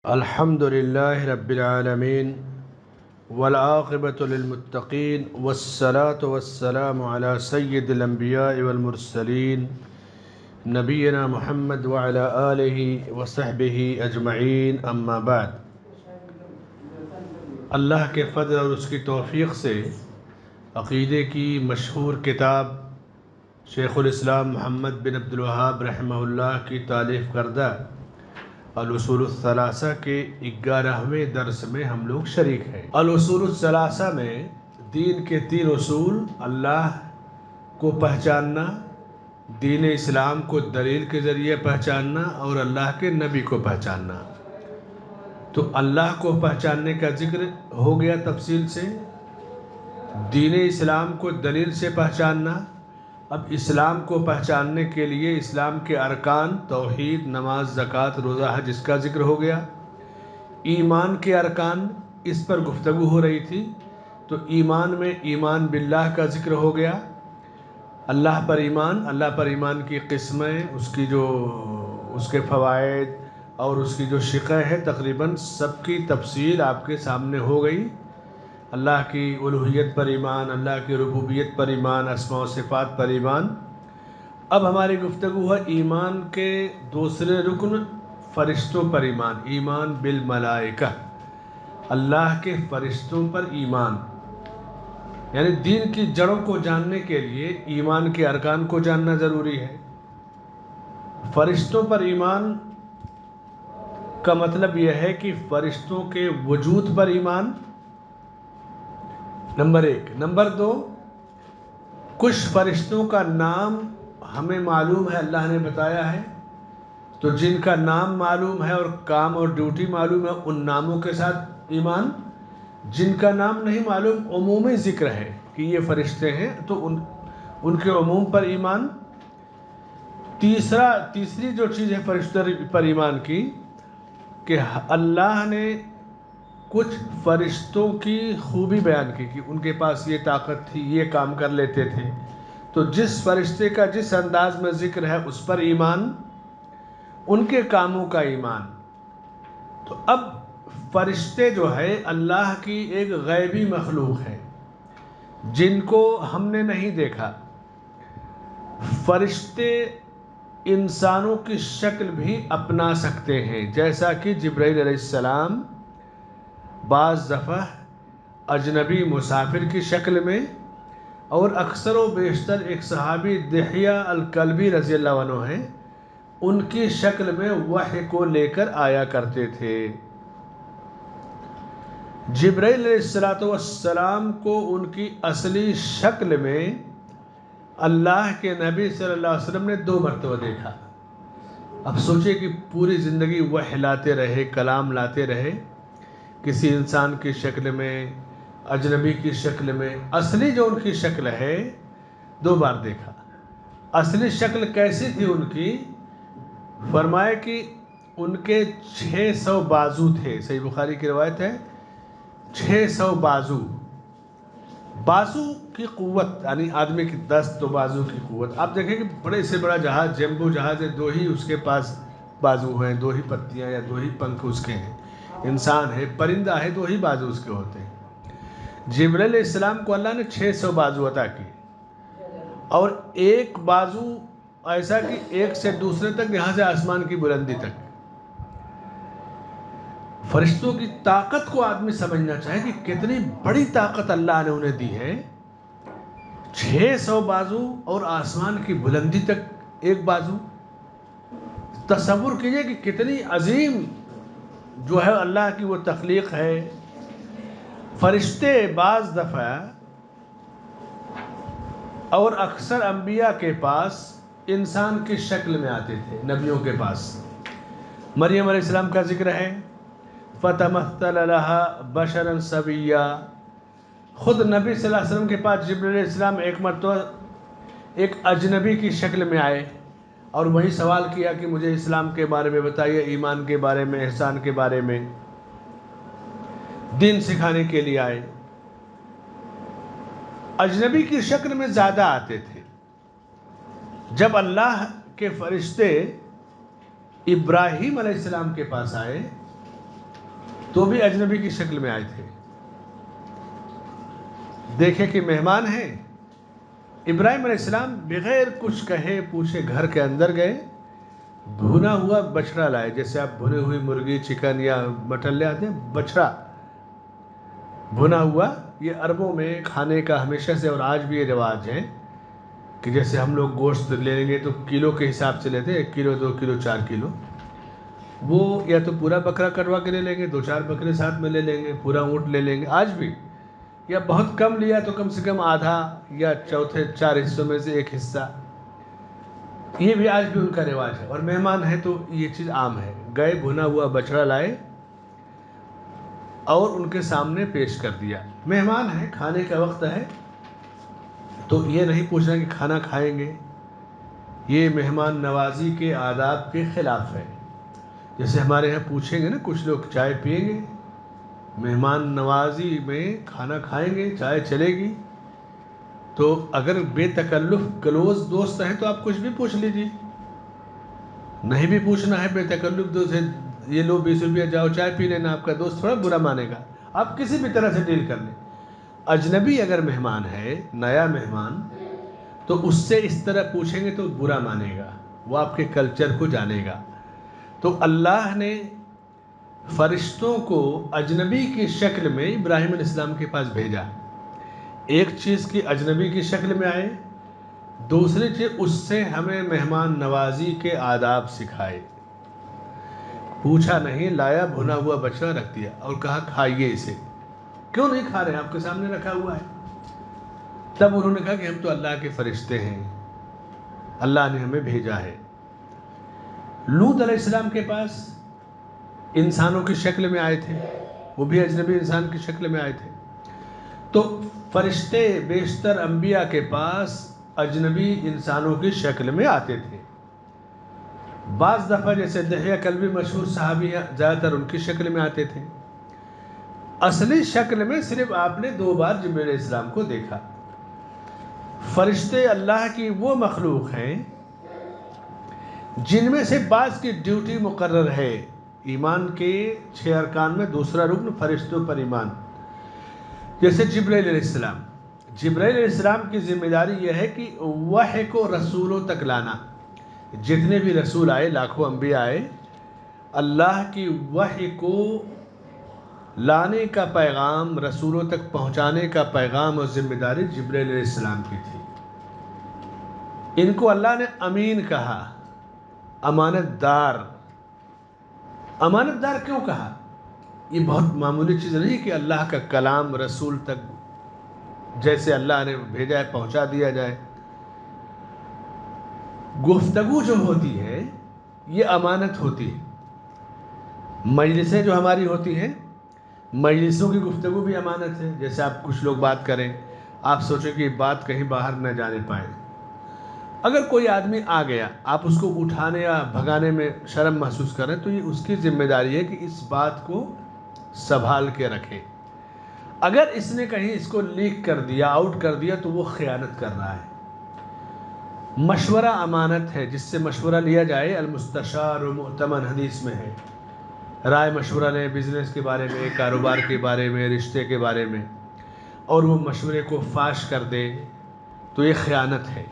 الحمد لله رب العالمين والعاقبة للمتقين والصلاة والسلام على سيد الأنبياء والمرسلين نبينا محمد وعلى آله وصحبه أجمعين اما بعد۔ اللہ کے فضل اور اس کی توفیق سے عقیدے کی مشہور کتاب شیخ الاسلام محمد بن عبد الوہاب رحمہ اللہ کی تالیف کردہ الاصول الثلاثہ کے 11ویں درس میں ہم لوگ شریک ہیں۔ الاصول الثلاثہ میں دین کے 3 اصول: اللہ کو پہچاننا، دین اسلام کو دلیل کے ذریعے پہچاننا اور اللہ کے نبی کو پہچاننا۔ تو اللہ کو پہچاننے کا ذکر ہو گیا تفصیل سے، دین اسلام کو دلیل سے پہچاننا۔ اب اسلام کو پہچاننے کے لیے اسلام کے ارکان توحید، نماز، زکوٰۃ، روزہ، حج، اس کا ذکر ہو گیا۔ ایمان کے ارکان، اس پر گفتگو ہو رہی تھی۔ تو ایمان میں ایمان باللہ کا ذکر ہو گیا، اللہ پر ایمان کی قسمیں، اس کے فوائد اور اس کی جو شقیں ہیں، تقریباً سب کی تفصیل آپ کے سامنے ہو گئی۔ اللہ کی الوہیت پر ایمان، اللہ کی ربوبیت پر ایمان، اسماء و صفات پر ایمان۔ اب ہماری گفتگو ہے ایمان کے دوسرے رکن، فرشتوں پر ایمان، ایمان بالملائکہ، اللہ کے فرشتوں پر ایمان۔ یعنی دین کی جڑوں کو جاننے کے لیے ایمان کے ارکان کو جاننا ضروری ہے۔ فرشتوں پر ایمان کا مطلب یہ ہے کہ فرشتوں کے وجود پر ایمان، نمبر 1۔ نمبر 2، کچھ فرشتوں کا نام ہمیں معلوم ہے، اللہ نے بتایا ہے، تو جن کا نام معلوم ہے اور کام اور ڈیوٹی معلوم ہے، ان ناموں کے ساتھ ایمان۔ جن کا نام نہیں معلوم، عمومی ذکر ہے کہ یہ فرشتے ہیں، تو ان کے عموم پر ایمان۔ تیسری جو چیز ہے فرشتوں پر ایمان کی، کہ اللہ نے کچھ فرشتوں کی خوبی بیان کی کہ ان کے پاس یہ طاقت تھی، یہ کام کر لیتے تھے، تو جس فرشتے کا جس انداز میں ذکر ہے اس پر ایمان، ان کے کاموں کا ایمان۔ تو اب فرشتے جو ہے اللہ کی ایک غیبی مخلوق ہے جن کو ہم نے نہیں دیکھا۔ فرشتے انسانوں کی شکل بھی اپنا سکتے ہیں، جیسا کہ جبرائیل علیہ السلام بعض دفعہ اجنبی مسافر کی شکل میں، اور اکثر و بیشتر ایک صحابی دحیہ الکلبی رضی اللہ عنہ ہیں، ان کی شکل میں وحی کو لے کر آیا کرتے تھے۔ جبرائیل علیہ السلام کو ان کی اصلی شکل میں اللہ کے نبی صلی اللہ علیہ وسلم نے 2 مرتبہ دیکھا۔ اب سوچئے کہ پوری زندگی وحی لاتے رہے، کلام لاتے رہے، کسی انسان کی شکل میں، اجنبی کی شکل میں، اصلی جو ان کی شکل ہے 2 بار دیکھا۔ اصلی شکل کیسی تھی ان کی؟ فرمایا کہ ان کے 600 بازو تھے، صحیح بخاری کی روایت ہے، 600 بازو کی قوت، یعنی آدمی کی 10 بازو کی قوت۔ آپ دیکھیں کہ بڑے سے بڑا جہاز، جمبو جہاز ہے، 2 ہی اس کے پاس بازو ہیں، 2 ہی پتیاں یا 2 ہی پنکھ اس کے ہیں۔ انسان ہے، پرندہ ہے، 2 ہی بازو اس کے ہوتے ہیں۔ جبرائیل علیہ السلام کو اللہ نے 600 بازو عطا کی، اور ایک بازو ایسا کہ ایک سے دوسرے تک، یہاں سے آسمان کی بلندی تک۔ فرشتوں کی طاقت کو آدمی سمجھنا چاہے کہ کتنی بڑی طاقت اللہ نے انہیں دی ہے۔ 600 بازو اور آسمان کی بلندی تک ایک بازو۔ تصور کیجئے کہ کتنی عظیم جو ہے اللہ کی وہ تخلیق ہے۔ فرشتے بعض دفعہ اور اکثر انبیاء کے پاس انسان کی شکل میں آتے تھے، نبیوں کے پاس۔ مریم علیہ السلام کا ذکر ہے، فَتَمَثَّلَ لَهَا بَشَرًا سَوِيًّا۔ خود نبی صلی اللہ علیہ وسلم کے پاس جبرائیل علیہ السلام ایک مرتبہ ایک اجنبی کی شکل میں آئے اور وہی سوال کیا کہ مجھے اسلام کے بارے میں بتائیے، ایمان کے بارے میں، احسان کے بارے میں، دین سکھانے کے لیے آئے۔ اجنبی کی شکل میں زیادہ آتے تھے۔ جب اللہ کے فرشتے ابراہیم علیہ السلام کے پاس آئے تو بھی اجنبی کی شکل میں آئے تھے. دیکھیں کہ مہمان ہیں. ابراہیم علیہ السلام بغیر کچھ کہے پوچھے گھر کے اندر گئے, بھنا ہوا بچڑا لائے. جیسے آپ بھنے ہوئی مرغی, چکن یا مٹن لے آتے ہیں, بچڑا بھنا ہوا. یہ عربوں میں کھانے کا ہمیشہ سے اور آج بھی یہ رواج ہے کہ جیسے ہم لوگ گوشت لے لیں گے تو کلو کے حساب سے لیتے ہیں, 1 کلو 2 کلو 4 کلو. وہ یا تو پورا بکرا کٹوا کے لے لیں گے, 2-4 بکرے ساتھ میں لے لیں گے, پورا اونٹ لے لیں گے آج بھی, یا بہت کم لیا تو کم سے کم آدھا یا چوتھے 4 حصوں میں سے 1 حصہ. یہ بھی آج بھی ان کا رواج ہے. اور مہمان ہے تو یہ چیز عام ہے. گئے, بھنا ہوا بچڑا لائے اور ان کے سامنے پیش کر دیا. مہمان ہے, کھانے کا وقت ہے, تو یہ نہیں پوچھنا کہ کھانا کھائیں گے. یہ مہمان نوازی کے آداب کے خلاف ہے. جیسے ہمارے یہاں پوچھیں گے نا کچھ لوگ, چائے پئیں گے؟ مہمان نوازی میں کھانا کھائیں گے, چائے چلے گی. تو اگر بے تکلف کلوز دوست ہیں تو آپ کچھ بھی پوچھ لیجیے. نہیں بھی پوچھنا ہے, بے تکلف دوست ہے, یہ لو 20 روپیہ, جاؤ چائے پی لینا, آپ کا دوست تھوڑا برا مانے گا. آپ کسی بھی طرح سے ڈیل کر لیں. اجنبی اگر مہمان ہے, نیا مہمان, تو اس سے اس طرح پوچھیں گے تو برا مانے گا, وہ آپ کے کلچر کو جانے گا. تو اللہ نے فرشتوں کو اجنبی کی شکل میں ابراہیم علیہ السلام کے پاس بھیجا. ایک چیز کی اجنبی کی شکل میں آئے, دوسری چیز اس سے ہمیں مہمان نوازی کے آداب سکھائے. پوچھا نہیں, لایا بھنا ہوا بچڑا رکھ دیا اور کہا کھائیے اسے. کیوں نہیں کھا رہے, آپ کے سامنے رکھا ہوا ہے. تب انہوں نے کہا کہ ہم تو اللہ کے فرشتے ہیں, اللہ نے ہمیں بھیجا ہے. لوط علیہ السلام کے پاس انسانوں کی شکل میں آئے تھے, وہ بھی اجنبی انسان کی شکل میں آئے تھے. تو فرشتے بیشتر انبیاء کے پاس اجنبی انسانوں کی شکل میں آتے تھے. بعض دفعہ جیسے دحیہ کلبی مشہور صحابی ہیں, زیادہ تر ان کی شکل میں آتے تھے. اصلی شکل میں صرف آپ نے 2 بار جبرائیل علیہ السلام کو دیکھا. فرشتے اللہ کی وہ مخلوق ہیں جن میں سے بعض کی ڈیوٹی مقرر ہے. ایمان کے 6 ارکان میں دوسرا رکن فرشتوں پر ایمان. جیسے جبرائیل علیہ السلام, جبرائیل علیہ السلام کی ذمہ داری یہ ہے کہ وحی کو رسولوں تک لانا. جتنے بھی رسول آئے, لاکھوں انبیاء آئے, اللہ کی وحی کو لانے کا پیغام, رسولوں تک پہنچانے کا پیغام اور ذمہ داری جبرائیل علیہ السلام کی تھی. ان کو اللہ نے امین کہا, امانت دار. امانت دار کیوں کہا؟ یہ بہت معمولی چیز نہیں کہ اللہ کا کلام رسول تک جیسے اللہ نے بھیجا ہے پہنچا دیا جائے. گفتگو جو ہوتی ہے یہ امانت ہوتی ہے. مجلسیں جو ہماری ہوتی ہیں, مجلسوں کی گفتگو بھی امانت ہے. جیسے آپ کچھ لوگ بات کریں, آپ سوچیں کہ بات کہیں باہر نہ جانے پائیں. اگر کوئی آدمی آ گیا, آپ اس کو اٹھانے یا بھگانے میں شرم محسوس کریں تو یہ اس کی ذمہ داری ہے کہ اس بات کو سنبھال کے رکھے. اگر اس نے کہیں اس کو لیک کر دیا, آؤٹ کر دیا, تو وہ خیانت کر رہا ہے. مشورہ امانت ہے, جس سے مشورہ لیا جائے. المستشار و مؤتمن حدیث میں ہے. رائے مشورہ لیں بزنس کے بارے میں, کاروبار کے بارے میں, رشتے کے بارے میں, اور وہ مشورے کو فاش کر دے تو یہ خیانت ہے.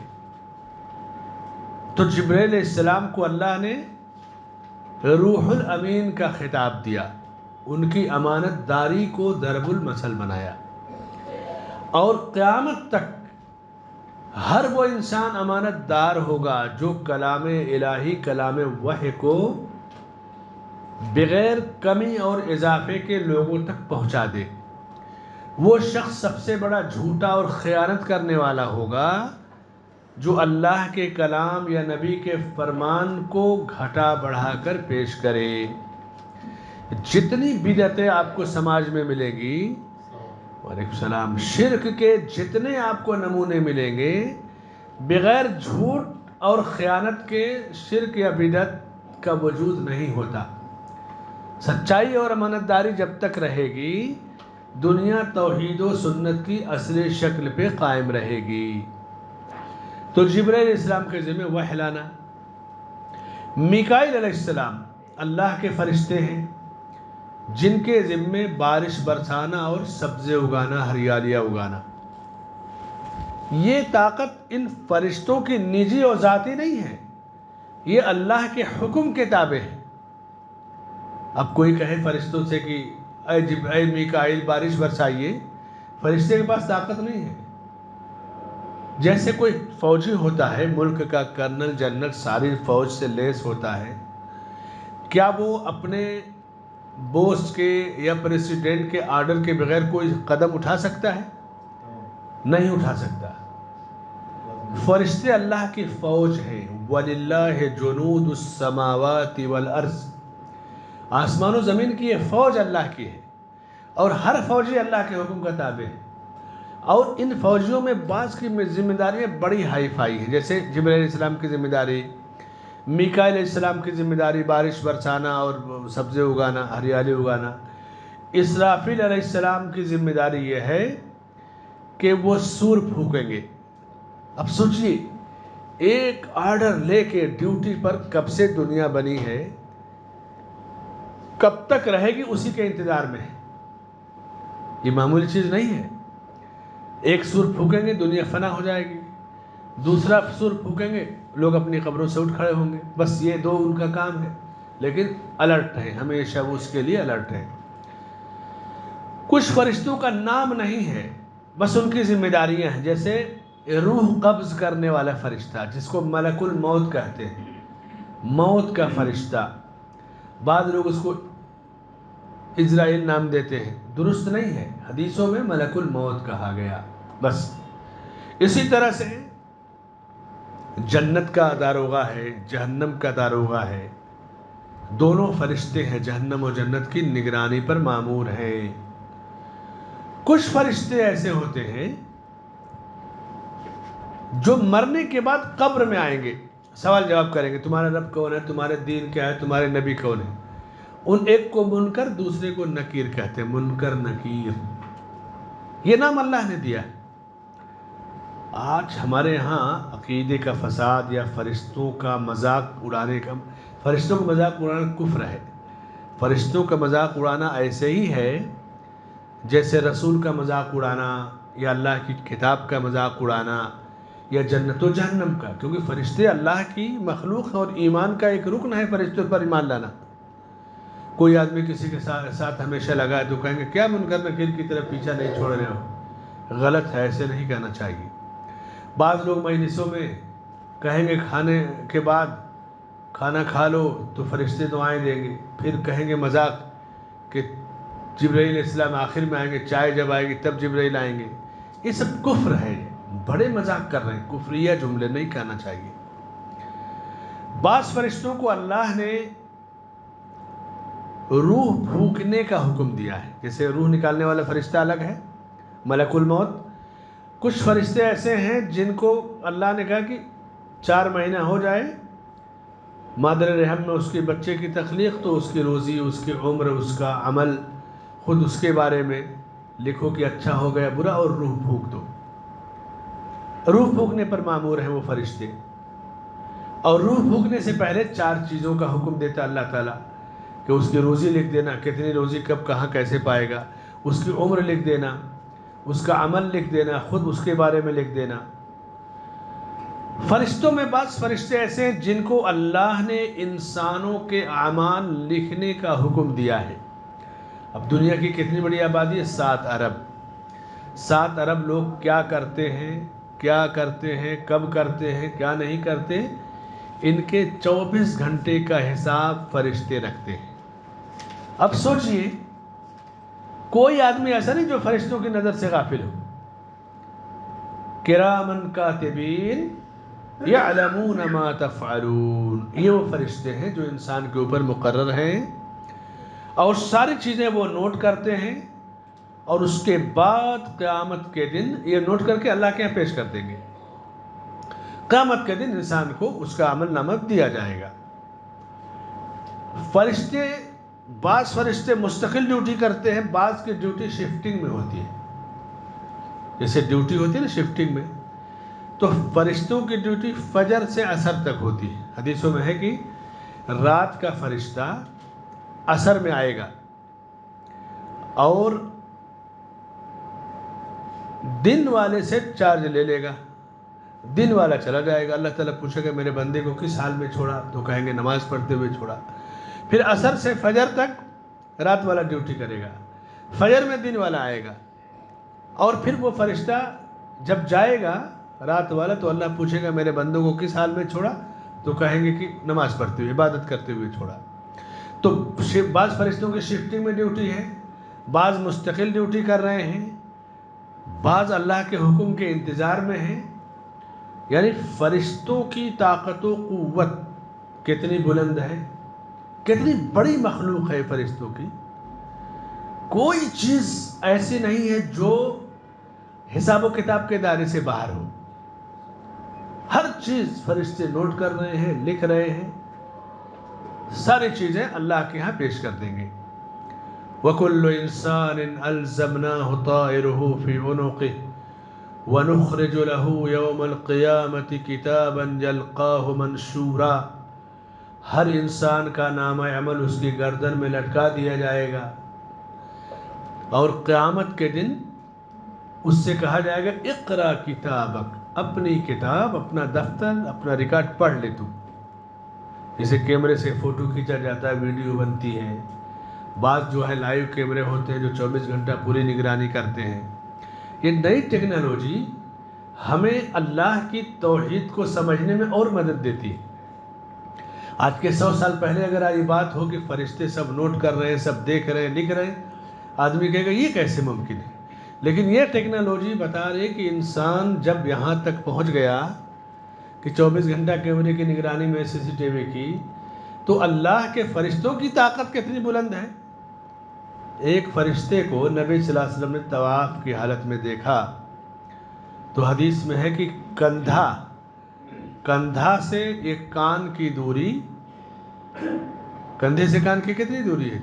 تو جبرائیل علیہ السلام کو اللہ نے روح الامین کا خطاب دیا, ان کی امانت داری کو ضرب المثل بنایا. اور قیامت تک ہر وہ انسان امانت دار ہوگا جو کلام الہی, کلام وحی کو بغیر کمی اور اضافے کے لوگوں تک پہنچا دے. وہ شخص سب سے بڑا جھوٹا اور خیانت کرنے والا ہوگا جو اللہ کے کلام یا نبی کے فرمان کو گھٹا بڑھا کر پیش کرے. جتنی بدعتیں آپ کو سماج میں ملے گی, وعلیکم السلام, شرک کے جتنے آپ کو نمونے ملیں گے, بغیر جھوٹ اور خیانت کے شرک یا بدعت کا وجود نہیں ہوتا. سچائی اور امانت داری جب تک رہے گی, دنیا توحید و سنت کی اصلی شکل پہ قائم رہے گی. تو جبرائیل علیہ السلام کے ذمہ وحی لانا. میکائیل علیہ السلام اللہ کے فرشتے ہیں, جن کے ذمے بارش برسانا اور سبزے اگانا، ہریالیاں اگانا۔ یہ طاقت ان فرشتوں کی نجی اور ذاتی نہیں ہے، یہ اللہ کے حکم کے تابع ہے۔ اب کوئی کہے فرشتوں سے کہ اے میکائیل بارش برسائیے، فرشتے کے پاس طاقت نہیں ہے۔ جیسے کوئی فوجی ہوتا ہے، ملک کا کرنل جنرل ساری فوج سے لیس ہوتا ہے، کیا وہ اپنے بوس کے یا پریسیڈنٹ کے آرڈر کے بغیر کوئی قدم اٹھا سکتا ہے؟ نہیں اٹھا سکتا۔ فرشتے اللہ کی فوج ہیں۔ وَلِلَّهِ جُنُودُ السَّمَاوَاتِ وَالْأَرْضِ، آسمان و زمین کی یہ فوج اللہ کی ہے، اور ہر فوجی اللہ کے حکم کا تابع ہے۔ اور ان فوجیوں میں بعض کی ذمہ داریاں بڑی ہائی فائی ہیں، جیسے جبرائیل علیہ السلام کی ذمہ داری، میکائیل علیہ السلام کی ذمہ داری بارش برسانا اور سبزے اگانا، ہریالی اگانا۔ اسرافیل علیہ السلام کی ذمہ داری یہ ہے کہ وہ سور پھونکیں گے۔ اب سوچیے، ایک آرڈر لے کے ڈیوٹی پر کب سے دنیا بنی ہے، کب تک رہے گی، اسی کے انتظار میں ہے۔ یہ معمولی چیز نہیں ہے۔ ایک سور پھونکیں گے دنیا فنا ہو جائے گی، دوسرا سور پھونکیں گے لوگ اپنی قبروں سے اٹھ کھڑے ہوں گے۔ بس یہ دو ان کا کام ہے، لیکن الرٹ ہیں، ہمیشہ وہ اس کے لیے الرٹ ہیں۔ کچھ فرشتوں کا نام نہیں ہے، بس ان کی ذمہ داریاں ہیں، جیسے روح قبض کرنے والا فرشتہ جس کو ملک الموت کہتے ہیں، موت کا فرشتہ۔ بعض لوگ اس کو عزرائیل نام دیتے ہیں، درست نہیں ہے، حدیثوں میں ملک الموت کہا گیا بس۔ اسی طرح سے جنت کا داروغہ ہے، جہنم کا داروغہ ہے، دونوں فرشتے ہیں، جہنم اور جنت کی نگرانی پر مامور ہیں۔ کچھ فرشتے ایسے ہوتے ہیں جو مرنے کے بعد قبر میں آئیں گے، سوال جواب کریں گے، تمہارا رب کون ہے، تمہارے دین کیا ہے، تمہارے نبی کون ہے۔ ان ایک کو منکر، دوسرے کو نکیر کہتے ہیں، منکر نکیر، یہ نام اللہ نے دیا ہے۔ آج ہمارے یہاں عقیدے کا فساد یا فرشتوں کا مذاق اڑانے کا، فرشتوں کا مذاق اڑانا کفر ہے۔ فرشتوں کا مذاق اڑانا ایسے ہی ہے جیسے رسول کا مذاق اڑانا یا اللہ کی کتاب کا مذاق اڑانا یا جنت و جہنم کا، کیونکہ فرشتے اللہ کی مخلوق ہیں اور ایمان کا ایک رکن ہے فرشتوں پر ایمان لانا۔ کوئی آدمی کسی کے ساتھ ہمیشہ لگا ہے تو کہیں گے کیا منکر نکیر کی طرف پیچھا نہیں چھوڑ رہے ہو، غلط ہے، ایسے نہیں کہنا چاہیے۔ بعض لوگ مجلسوں میں کہیں گے کھانے کے بعد کھانا کھا لو تو فرشتے دعائیں دیں گے، پھر کہیں گے مذاق کہ جبرائیل علیہ السلام آخر میں آئیں گے، چائے جب آئے گی تب جبرائیل آئیں گے۔ یہ سب کفر ہے، بڑے مذاق کر رہے ہیں، کفریہ جملے نہیں کہنا چاہیے۔ بعض فرشتوں کو اللہ نے روح پھونکنے کا حکم دیا ہے، جیسے روح نکالنے والا فرشتہ الگ ہے، ملک الموت۔ کچھ فرشتے ایسے ہیں جن کو اللہ نے کہا کہ 4 مہینہ ہو جائے مادر رحم میں اس کے بچے کی تخلیق تو اس کی روزی، اس کی عمر، اس کا عمل خود اس کے بارے میں لکھو کہ اچھا ہو گیا برا، اور روح پھونک دو۔ روح پھونکنے پر مامور ہیں وہ فرشتے۔ اور روح پھونکنے سے پہلے 4 چیزوں کا حکم دیتا اللہ تعالیٰ کہ اس کی روزی لکھ دینا، کتنی روزی کب کہاں کیسے پائے گا، اس کی عمر لکھ دینا، اس کا عمل لکھ دینا، خود اس کے بارے میں لکھ دینا۔ فرشتوں میں بعض فرشتے ایسے ہیں جن کو اللہ نے انسانوں کے اعمال لکھنے کا حکم دیا ہے۔ اب دنیا کی کتنی بڑی آبادی ہے، 7 ارب۔ 7 ارب لوگ کیا کرتے ہیں، کیا کرتے ہیں، کب کرتے ہیں، کیا نہیں کرتے، ان کے 24 گھنٹے کا حساب فرشتے رکھتے ہیں۔ اب سوچئے، کوئی آدمی ایسا نہیں جو فرشتوں کی نظر سے غافل ہو۔ کرامن کاتبین یعلمون ما تفعلون، یہ وہ فرشتے ہیں جو انسان کے اوپر مقرر ہیں اور ساری چیزیں وہ نوٹ کرتے ہیں، اور اس کے بعد قیامت کے دن یہ نوٹ کر کے اللہ کے یہاں پیش کر دیں گے۔ قیامت کے دن انسان کو اس کا عمل نامہ دیا جائے گا۔ فرشتے، بعض فرشتے مستقل ڈیوٹی کرتے ہیں، بعض کی ڈیوٹی شفٹنگ میں ہوتی ہے، جیسے ڈیوٹی ہوتی ہے نا شفٹنگ میں، تو فرشتوں کی ڈیوٹی فجر سے عصر تک ہوتی ہے۔ حدیثوں میں ہے کہ رات کا فرشتہ عصر میں آئے گا، اور دن والے سے چارج لے لے گا. دن والا چلا جائے گا. اللہ تعالیٰ پوچھے گا میرے بندے کو کس حال میں چھوڑا؟ تو کہیں گے نماز پڑھتے ہوئے چھوڑا. پھر عصر سے فجر تک رات والا ڈیوٹی کرے گا. فجر میں دن والا آئے گا. اور پھر وہ فرشتہ جب جائے گا رات والا تو اللہ پوچھے گا میرے بندوں کو کس حال میں چھوڑا؟ تو کہیں گے کہ نماز پڑھتے ہوئے عبادت کرتے ہوئے چھوڑا. تو بعض فرشتوں کی شفٹنگ میں ڈیوٹی ہے، بعض مستقل ڈیوٹی کر رہے ہیں، بعض اللہ کے حکم کے انتظار میں ہیں. یعنی فرشتوں کی طاقت و قوت کتنی بلند ہے، کتنی بڑی مخلوق ہے فرشتوں کی. کوئی چیز ایسی نہیں ہے جو حساب و کتاب کے دائرے سے باہر ہو. ہر چیز فرشتے نوٹ کر رہے ہیں، لکھ رہے ہیں. ساری چیزیں اللہ کے ہاں پیش کر دیں گے. وَكُلُّ إِنسَانٍ أَلْزَمْنَاهُ طَائِرَهُ فِي عُنُقِهِ وَنُخْرِجُ لَهُ يَوْمَ الْقِيَامَةِ كِتَابًا يَلْقَاهُ مَنْشُورًا. ہر انسان کا نامہ عمل اس کی گردن میں لٹکا دیا جائے گا اور قیامت کے دن اس سے کہا جائے گا اقرا کتابک، اپنی کتاب، اپنا دفتر، اپنا ریکارڈ پڑھ لے تو. جیسے کیمرے سے فوٹو کھینچا جاتا ہے، ویڈیو بنتی ہے. بعض جو ہے لائیو کیمرے ہوتے ہیں جو 24 گھنٹہ پوری نگرانی کرتے ہیں. یہ نئی ٹیکنالوجی ہمیں اللہ کی توحید کو سمجھنے میں اور مدد دیتی ہے. آج کے 100 سال پہلے اگر یہ بات ہو کہ فرشتے سب نوٹ کر رہے ہیں، سب دیکھ رہے ہیں، لکھ رہے ہیں، آدمی کہے گا یہ کیسے ممکن ہے. لیکن یہ ٹیکنالوجی بتا رہی کہ انسان جب یہاں تک پہنچ گیا کہ 24 گھنٹہ کیمرے کی نگرانی میں CCTV کی، تو اللہ کے فرشتوں کی طاقت کتنی بلند ہے. ایک فرشتے کو نبی صلی اللہ علیہ وسلم نے طواف کی حالت میں دیکھا تو حدیث میں ہے کہ کندھا سے ایک کان کی دوری، کندھے سے کان کی کتنی دوری ہے؟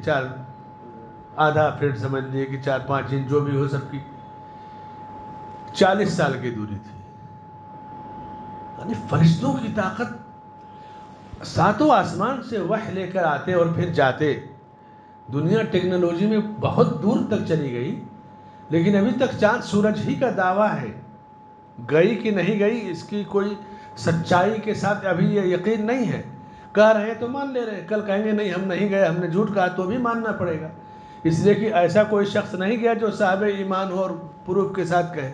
آدھا فٹ سمجھ لیے کہ 4-5 انچ جو بھی ہو سب کی، 40 سال کی دوری تھی. یعنی فرشتوں کی طاقت، 7 آسمان سے وحی لے کر آتے اور پھر جاتے. دنیا ٹیکنالوجی میں بہت دور تک چلی گئی لیکن ابھی تک چاند سورج ہی کا دعویٰ ہے. گئی کہ نہیں گئی اس کی کوئی سچائی کے ساتھ ابھی یہ یقین نہیں ہے. کہہ رہے ہیں تو مان لے رہے ہیں، کل کہیں گے نہیں ہم نہیں گئے، ہم نے جھوٹ کہا، تو بھی ماننا پڑے گا. اس لیے کہ ایسا کوئی شخص نہیں گیا جو صاحب ایمان ہو اور پروف کے ساتھ کہے.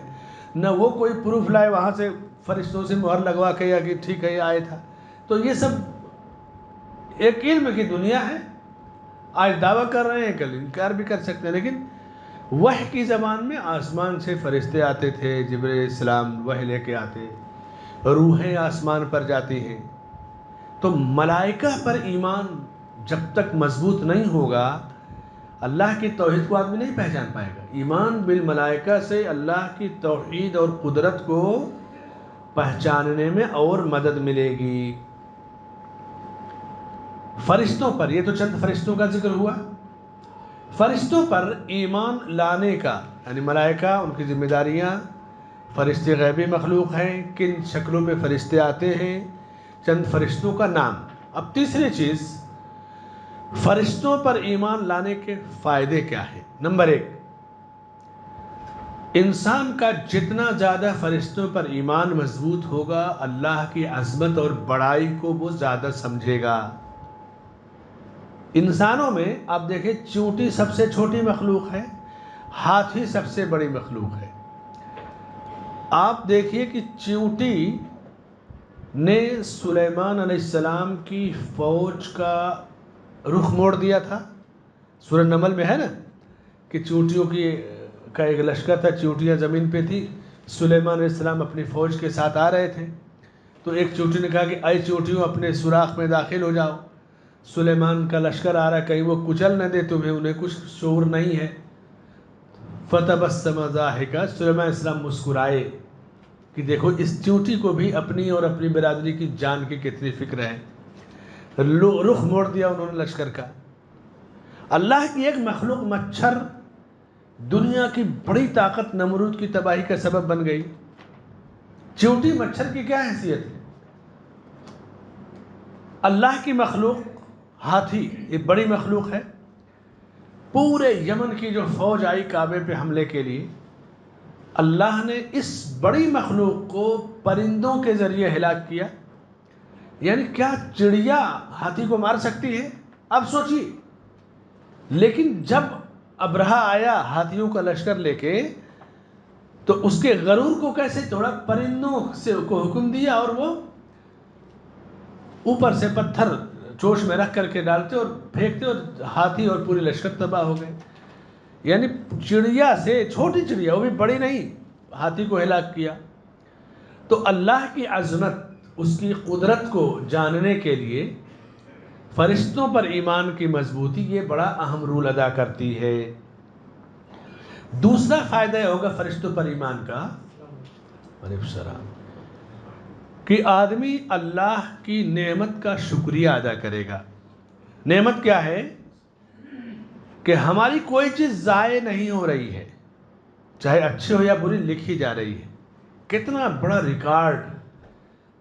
نہ وہ کوئی پروف لائے وہاں سے فرشتوں سے مہر لگوا کے یا کہ ٹھیک ہے یہ آئے تھا. تو یہ سب ایک علم کی دنیا ہے. آج دعویٰ کر رہے ہیں، کل انکار بھی کر سکتے ہیں. لیکن وحی کی زبان میں آسمان سے فرشتے آتے تھے، جبرائیل السلام وحی لے کے آتے، روحیں آسمان پر جاتی ہیں. تو ملائکہ پر ایمان جب تک مضبوط نہیں ہوگا اللہ کی توحید کو آدمی نہیں پہچان پائے گا. ایمان بالملائکہ سے اللہ کی توحید اور قدرت کو پہچاننے میں اور مدد ملے گی. فرشتوں پر، یہ تو چند فرشتوں کا ذکر ہوا. فرشتوں پر ایمان لانے کا یعنی ملائکہ، ان کی ذمہ داریاں، فرشتے غیبی مخلوق ہیں، کن شکلوں میں فرشتے آتے ہیں، چند فرشتوں کا نام. اب تیسری چیز، فرشتوں پر ایمان لانے کے فائدے کیا ہیں؟ نمبر 1، انسان کا جتنا زیادہ فرشتوں پر ایمان مضبوط ہوگا اللہ کی عظمت اور بڑائی کو وہ زیادہ سمجھے گا. انسانوں میں آپ دیکھیں چیونٹی سب سے چھوٹی مخلوق ہے، ہاتھی سب سے بڑی مخلوق ہے. آپ دیکھیے کہ چیونٹی نے سلیمان علیہ السلام کی فوج کا رخ موڑ دیا تھا. سورہ نمل میں ہے نا کہ چیونٹیوں کا ایک لشکر تھا، چیونٹیاں زمین پہ تھی، سلیمان علیہ السلام اپنی فوج کے ساتھ آ رہے تھے. تو ایک چیونٹی نے کہا کہ اے چیونٹیوں اپنے سوراخ میں داخل ہو جاؤ، سلیمان کا لشکر آ رہا ہے، کہیں وہ کچل نہ دے تمہیں، انہیں کچھ شعور نہیں ہے. فتبسم ضاحکا، سلیمان علیہ السلام مسکرائے کہ دیکھو اس چیونٹی کو بھی اپنی اور اپنی برادری کی جان کی کتنی فکر ہے. رخ موڑ دیا انہوں نے لشکر کا. اللہ کی ایک مخلوق مچھر دنیا کی بڑی طاقت نمرود کی تباہی کا سبب بن گئی. چیونٹی مچھر کی کیا حیثیت ہے؟ اللہ کی مخلوق ہاتھی ایک بڑی مخلوق ہے. پورے یمن کی جو فوج آئی کعبے پہ حملے کے لیے، اللہ نے اس بڑی مخلوق کو پرندوں کے ذریعے ہلاک کیا۔ یعنی کیا چڑیا ہاتھی کو مار سکتی ہے؟ اب سوچیے۔ لیکن جب ابرہہ آیا ہاتھیوں کا لشکر لے کے، تو اس کے غرور کو کیسے توڑا؟ پرندوں سے کو حکم دیا اور وہ اوپر سے پتھر چوش میں رکھ کر کے ڈالتے اور پھینکتے، اور ہاتھی اور پوری لشکر تباہ ہو گئے۔ یعنی چڑیا سے، چھوٹی چڑیا، وہ بھی بڑی نہیں، ہاتھی کو ہلاک کیا۔ تو اللہ کی عظمت، اس کی قدرت کو جاننے کے لیے فرشتوں پر ایمان کی مضبوطی یہ بڑا اہم رول ادا کرتی ہے۔ دوسرا فائدہ یہ ہوگا فرشتوں پر ایمان کا، علیکم السلام، کہ آدمی اللہ کی نعمت کا شکریہ ادا کرے گا۔ نعمت کیا ہے؟ کہ ہماری کوئی چیز ضائع نہیں ہو رہی ہے، چاہے اچھی ہو یا بری، لکھی جا رہی ہے۔ کتنا بڑا ریکارڈ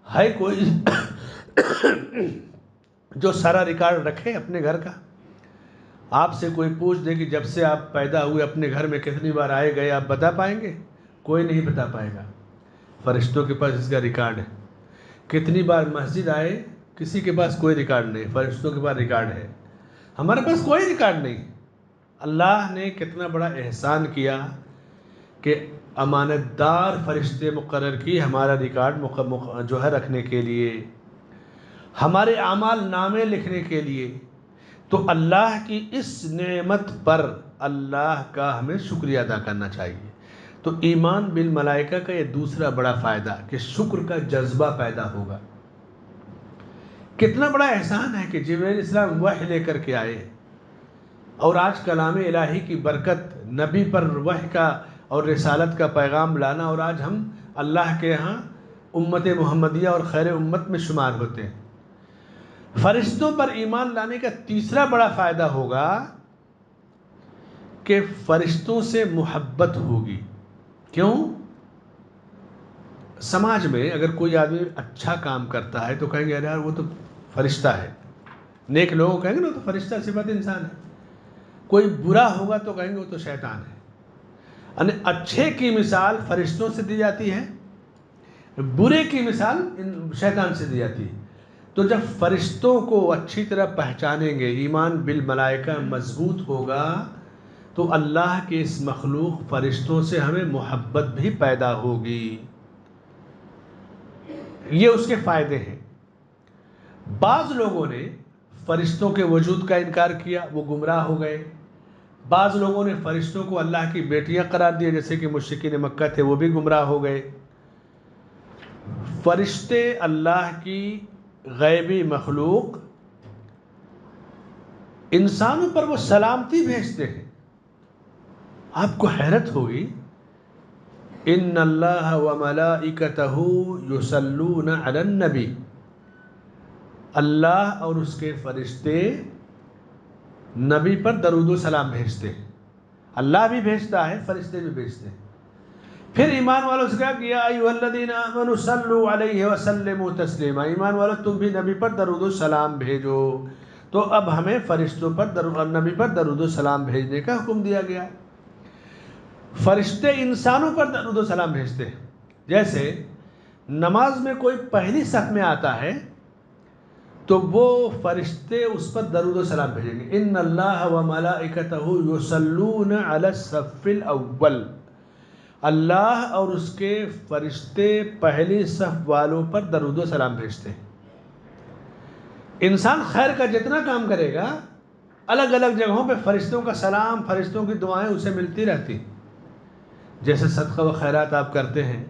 ہے کوئی جو سارا ریکارڈ رکھے اپنے گھر کا؟ آپ سے کوئی پوچھ دے کہ جب سے آپ پیدا ہوئے اپنے گھر میں کتنی بار آئے گئے، آپ بتا پائیں گے؟ کوئی نہیں بتا پائے گا۔ فرشتوں کے پاس اس کا ریکارڈ ہے۔ کتنی بار مسجد آئے، کسی کے پاس کوئی ریکارڈ نہیں، فرشتوں کے پاس ریکارڈ ہے۔ ہمارے پاس کوئی ریکارڈ نہیں۔ اللہ نے کتنا بڑا احسان کیا کہ امانت دار فرشتے مقرر کی ہمارا ریکارڈ جو ہے رکھنے کے لیے، ہمارے اعمال نامے لکھنے کے لیے۔ تو اللہ کی اس نعمت پر اللہ کا ہمیں شکریہ ادا کرنا چاہیے۔ تو ایمان بالملائکہ کا یہ دوسرا بڑا فائدہ کہ شکر کا جذبہ پیدا ہوگا۔ کتنا بڑا احسان ہے کہ جبرائیل علیہ السلام وحی لے کر کے آئے، اور آج کلام الہی کی برکت، نبی پر وحی کا اور رسالت کا پیغام لانا، اور آج ہم اللہ کے ہاں امت محمدیہ اور خیر امت میں شمار ہوتے ہیں۔ فرشتوں پر ایمان لانے کا تیسرا بڑا فائدہ ہوگا کہ فرشتوں سے محبت ہوگی۔ کیوں؟ سماج میں اگر کوئی آدمی اچھا کام کرتا ہے تو کہیں گے ارے یار وہ تو فرشتہ ہے۔ نیک لوگ کہیں گے نا تو فرشتہ صفت انسان ہے۔ کوئی برا ہوگا تو کہیں گے وہ تو شیطان ہے۔ یعنی اچھے کی مثال فرشتوں سے دی جاتی ہے، برے کی مثال شیطان سے دی جاتی ہے۔ تو جب فرشتوں کو اچھی طرح پہچانیں گے، ایمان بالملائکہ مضبوط ہوگا، تو اللہ کے اس مخلوق فرشتوں سے ہمیں محبت بھی پیدا ہوگی۔ یہ اس کے فائدے ہیں۔ بعض لوگوں نے فرشتوں کے وجود کا انکار کیا، وہ گمراہ ہو گئے۔ بعض لوگوں نے فرشتوں کو اللہ کی بیٹیاں قرار دیا، جیسے کہ مشرکین مکہ تھے، وہ بھی گمراہ ہو گئے۔ فرشتے اللہ کی غیبی مخلوق، انسانوں پر وہ سلامتی بھیجتے ہیں۔ آپ کو حیرت ہوگی، ان اللہ وملائکتہ یصلون علی النبی، اللہ اور اس کے فرشتے نبی پر درود و سلام بھیجتے ہیں۔ اللہ بھی بھیجتا ہے، فرشتے بھی بھیجتے ہیں۔ پھر ایمان والوں سے کہا کہ یا ایھا الذین آمنوا صلوا علیہ وسلموا تسلیما، ایمان والوں تم بھی نبی پر درود و سلام بھیجو۔ تو اب ہمیں فرشتوں پر نبی پر درود و سلام بھیجنے کا حکم دیا گیا۔ فرشتے انسانوں پر درود و سلام بھیجتے ہیں۔ جیسے نماز میں کوئی پہلی صف میں آتا ہے تو وہ فرشتے اس پر درود و سلام بھیجیں گے، ان اللہ وملائکتہ یصلون علی الصف الاول، اللہ اور اس کے فرشتے پہلی صف والوں پر درود و سلام بھیجتے ہیں۔ انسان خیر کا جتنا کام کرے گا، الگ الگ جگہوں پہ فرشتوں کا سلام، فرشتوں کی دعائیں اسے ملتی رہتی۔ جیسے صدقہ و خیرات آپ کرتے ہیں،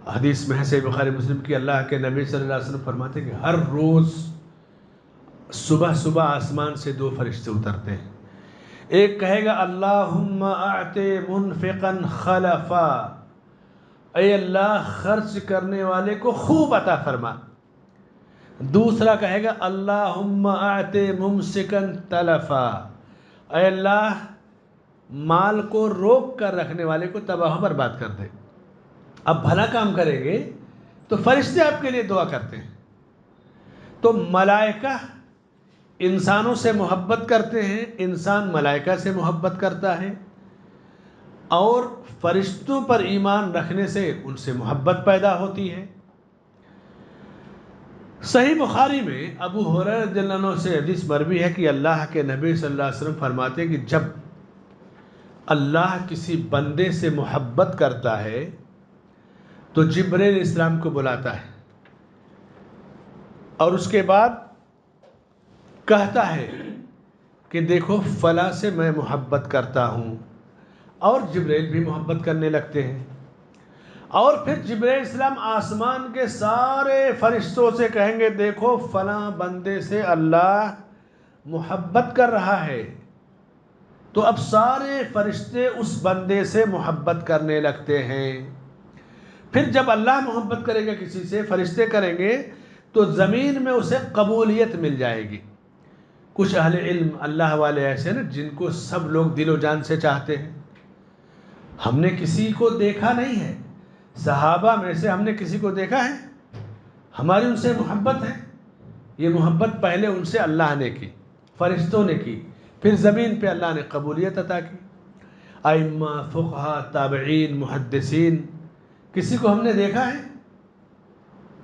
حدیث میں ہے صحیح بخاری مسلم کی، اللہ کے نبی صلی اللہ علیہ وسلم فرماتے ہیں کہ ہر روز صبح صبح آسمان سے 2 فرشتے اترتے ہیں۔ ایک کہے گا اللہم اعط منفقا خلفا، اے اللہ خرچ کرنے والے کو خوب عطا فرما۔ دوسرا کہے گا اللہم اعط ممسکا تلفا، اے اللہ مال کو روک کر رکھنے والے کو تباہ و برباد کر دے۔ اب بھلا کام کریں گے تو فرشتے آپ کے لیے دعا کرتے ہیں۔ تو ملائکہ انسانوں سے محبت کرتے ہیں، انسان ملائکہ سے محبت کرتا ہے، اور فرشتوں پر ایمان رکھنے سے ان سے محبت پیدا ہوتی ہے۔ صحیح بخاری میں ابو ہریرہ رضی اللہ عنہ سے حدیث مروی ہے کہ اللہ کے نبی صلی اللہ علیہ وسلم فرماتے ہیں کہ جب اللہ کسی بندے سے محبت کرتا ہے تو جبرائیل علیہ السلام کو بلاتا ہے اور اس کے بعد کہتا ہے کہ دیکھو فلاں سے میں محبت کرتا ہوں، اور جبرائیل بھی محبت کرنے لگتے ہیں، اور پھر جبرائیل علیہ السلام آسمان کے سارے فرشتوں سے کہیں گے دیکھو فلاں بندے سے اللہ محبت کر رہا ہے، تو اب سارے فرشتے اس بندے سے محبت کرنے لگتے ہیں۔ پھر جب اللہ محبت کرے گا کسی سے، فرشتے کریں گے، تو زمین میں اسے قبولیت مل جائے گی۔ کچھ اہل علم اللہ والے ایسے نا جن کو سب لوگ دل و جان سے چاہتے ہیں۔ ہم نے کسی کو دیکھا نہیں ہے، صحابہ میں سے ہم نے کسی کو دیکھا ہے، ہماری ان سے محبت ہے، یہ محبت پہلے ان سے اللہ نے کی، فرشتوں نے کی، پھر زمین پہ اللہ نے قبولیت عطا کی۔ ائمہ، فقہا، تابعین، محدثین، کسی کو ہم نے دیکھا ہے؟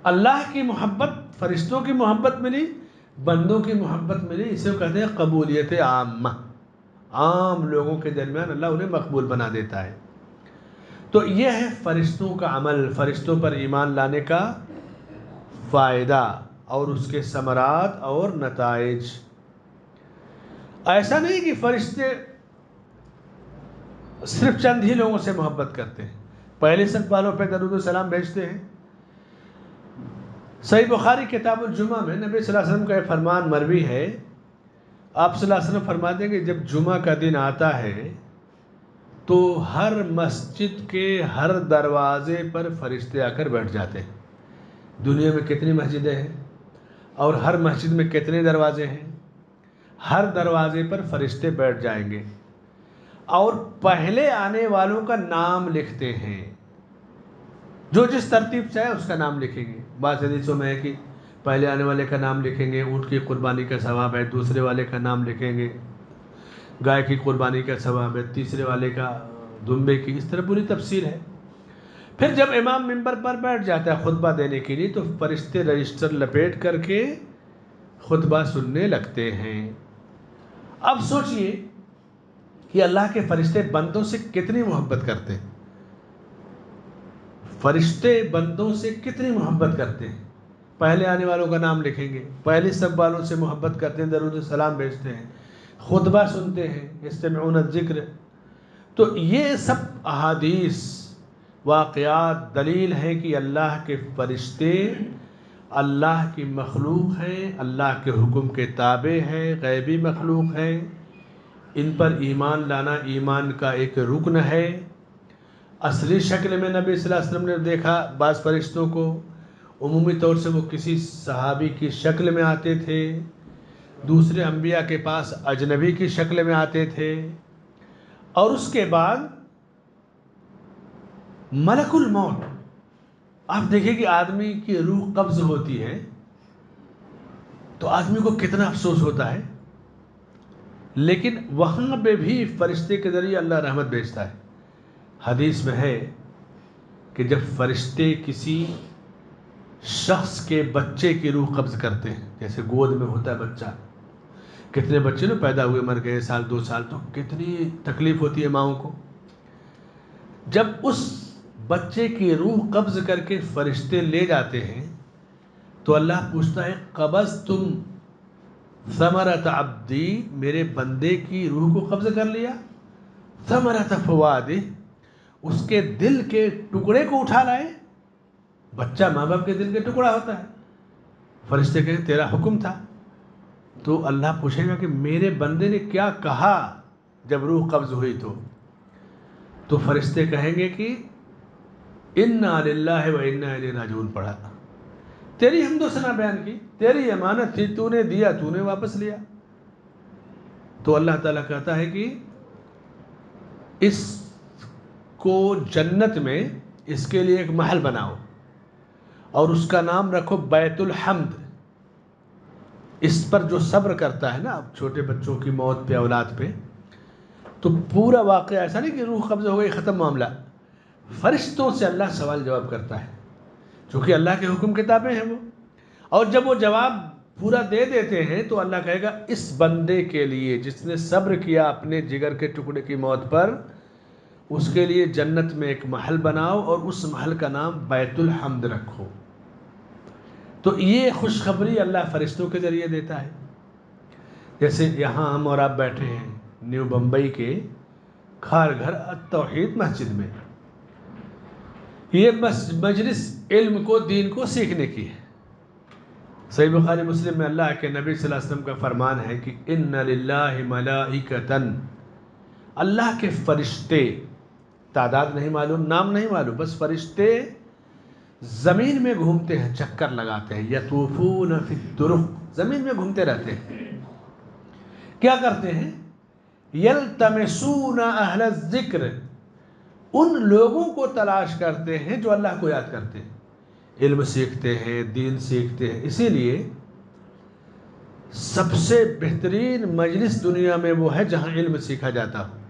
اللہ کی محبت، فرشتوں کی محبت ملی، بندوں کی محبت ملی، اسے کہتے ہیں قبولیت عامہ۔ عام لوگوں کے درمیان اللہ انہیں مقبول بنا دیتا ہے۔ تو یہ ہے فرشتوں کا عمل، فرشتوں پر ایمان لانے کا فائدہ اور اس کے ثمرات اور نتائج۔ ایسا نہیں کہ فرشتے صرف چند ہی لوگوں سے محبت کرتے ہیں، پہلے سب والوں پہ درود و سلام بھیجتے ہیں۔ صحیح بخاری کتاب الجمعہ میں نبی صلی اللہ علیہ وسلم کا یہ فرمان مروی ہے، آپ صلی اللہ علیہ وسلم فرماتے ہیں کہ جب جمعہ کا دن آتا ہے تو ہر مسجد کے ہر دروازے پر فرشتے آ کر بیٹھ جاتے ہیں۔ دنیا میں کتنی مسجدیں ہیں اور ہر مسجد میں کتنے دروازے ہیں؟ ہر دروازے پر فرشتے بیٹھ جائیں گے اور پہلے آنے والوں کا نام لکھتے ہیں، جو جس ترتیب سے ہے اس کا نام لکھیں گے۔ بعض حدیثوں میں ہے کہ پہلے آنے والے کا نام لکھیں گے، اونٹ کی قربانی کا ثواب ہے، دوسرے والے کا نام لکھیں گے، گائے کی قربانی کا ثواب ہے، تیسرے والے کا دمبے کی، اس طرح پوری تفصیل ہے۔ پھر جب امام منبر پر بیٹھ جاتا ہے خطبہ دینے کے لیے تو فرشتے رجسٹر لپیٹ کر کے خطبہ سننے لگتے ہیں۔ اب سوچئے کہ اللہ کے فرشتے بندوں سے کتنی محبت کرتے ہیں، فرشتے بندوں سے کتنی محبت کرتے ہیں۔ پہلے آنے والوں کا نام لکھیں گے، پہلے سب والوں سے محبت کرتے ہیں، درود و سلام بھیجتے ہیں، خطبہ سنتے ہیں، یستمعون الذکر۔ تو یہ سب احادیث، واقعات دلیل ہیں کہ اللہ کے فرشتے اللہ کی مخلوق ہیں، اللہ کے حکم کے تابع ہیں، غیبی مخلوق ہیں، ان پر ایمان لانا ایمان کا ایک رکن ہے۔ اصلی شکل میں نبی صلی اللہ علیہ وسلم نے دیکھا بعض فرشتوں کو، عمومی طور سے وہ کسی صحابی کی شکل میں آتے تھے، دوسرے انبیاء کے پاس اجنبی کی شکل میں آتے تھے، اور اس کے بعد ملک الموت۔ آپ دیکھیں کہ آدمی کی روح قبض ہوتی ہے تو آدمی کو کتنا افسوس ہوتا ہے، لیکن وہاں پہ بھی فرشتے کے ذریعے اللہ رحمت بھیجتا ہے۔ حدیث میں ہے کہ جب فرشتے کسی شخص کے بچے کی روح قبض کرتے ہیں، جیسے گود میں ہوتا ہے بچہ، کتنے بچے نا پیدا ہوئے مر گئے، سال دو سال، تو کتنی تکلیف ہوتی ہے ماؤں کو۔ جب اس بچے کی روح قبض کر کے فرشتے لے جاتے ہیں تو اللہ پوچھتا ہے قبضتم ثمرۃ عبدی، میرے بندے کی روح کو قبض کر لیا، ثمرۃ فؤادہ، اس کے دل کے ٹکڑے کو اٹھا لائے۔ بچہ ماں باپ کے دل کے ٹکڑا ہوتا ہے، فرشتے کہیں تیرا حکم تھا۔ تو اللہ پوچھے گا کہ میرے بندے نے کیا کہا جب روح قبض ہوئی تو فرشتے کہیں گے کہ انا للہ و انا الیہ راجعون پڑھا، تیری حمد و ثنا بیان کی، تیری امانت تھی، تو نے دیا، تو نے واپس لیا۔ تو اللہ تعالیٰ کہتا ہے کہ اس کو جنت میں اس کے لیے ایک محل بناؤ اور اس کا نام رکھو بیت الحمد۔ اس پر جو صبر کرتا ہے نا، اب چھوٹے بچوں کی موت پہ، اولاد پہ، تو پورا واقعہ ایسا نہیں کہ روح قبض ہو گئی ختم معاملہ، فرشتوں سے اللہ سوال جواب کرتا ہے، چونکہ اللہ کے حکم کتابیں ہیں وہ، اور جب وہ جواب پورا دے دیتے ہیں تو اللہ کہے گا اس بندے کے لیے جس نے صبر کیا اپنے جگر کے ٹکڑے کی موت پر، اس کے لیے جنت میں ایک محل بناؤ اور اس محل کا نام بیت الحمد رکھو۔ تو یہ خوشخبری اللہ فرشتوں کے ذریعے دیتا ہے۔ جیسے یہاں ہم اور آپ بیٹھے ہیں نیو بمبئی کے کھار گھر التوحید مسجد میں، یہ مجلس علم کو، دین کو سیکھنے کی ہے۔ صحیح بخاری مسلم میں اللہ کے نبی صلی اللہ علیہ وسلم کا فرمان ہے کہ ان للہ ملائکۃ، اللہ کے فرشتے، تعداد نہیں معلوم، نام نہیں معلوم، بس فرشتے زمین میں گھومتے ہیں، چکر لگاتے ہیں، یطوفون فی الطرق، زمین میں گھومتے رہتے ہیں۔ کیا کرتے ہیں؟ یلتمسون اہل الذکر، ان لوگوں کو تلاش کرتے ہیں جو اللہ کو یاد کرتے ہیں، علم سیکھتے ہیں، دین سیکھتے ہیں۔ اسی لیے سب سے بہترین مجلس دنیا میں وہ ہے جہاں علم سیکھا جاتا ہو۔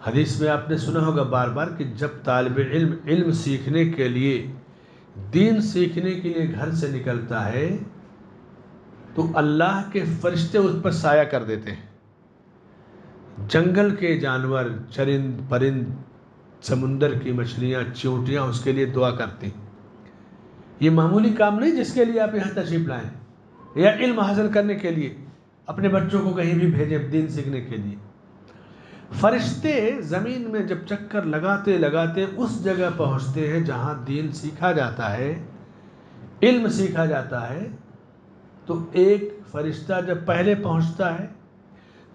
حدیث میں آپ نے سنا ہوگا بار بار کہ جب طالب علم علم سیکھنے کے لیے، دین سیکھنے کے لیے گھر سے نکلتا ہے تو اللہ کے فرشتے اس پر سایہ کر دیتے ہیں۔ جنگل کے جانور، چرند پرند، سمندر کی مچھلیاں، چیونٹیاں اس کے لیے دعا کرتی۔ یہ معمولی کام نہیں جس کے لیے آپ یہاں تشریف لائیں، یا علم حاصل کرنے کے لیے، اپنے بچوں کو کہیں بھی بھیجیں دین سیکھنے کے لیے۔ فرشتے زمین میں جب چکر لگاتے لگاتے اس جگہ پہنچتے ہیں جہاں دین سیکھا جاتا ہے، علم سیکھا جاتا ہے، تو ایک فرشتہ جب پہلے پہنچتا ہے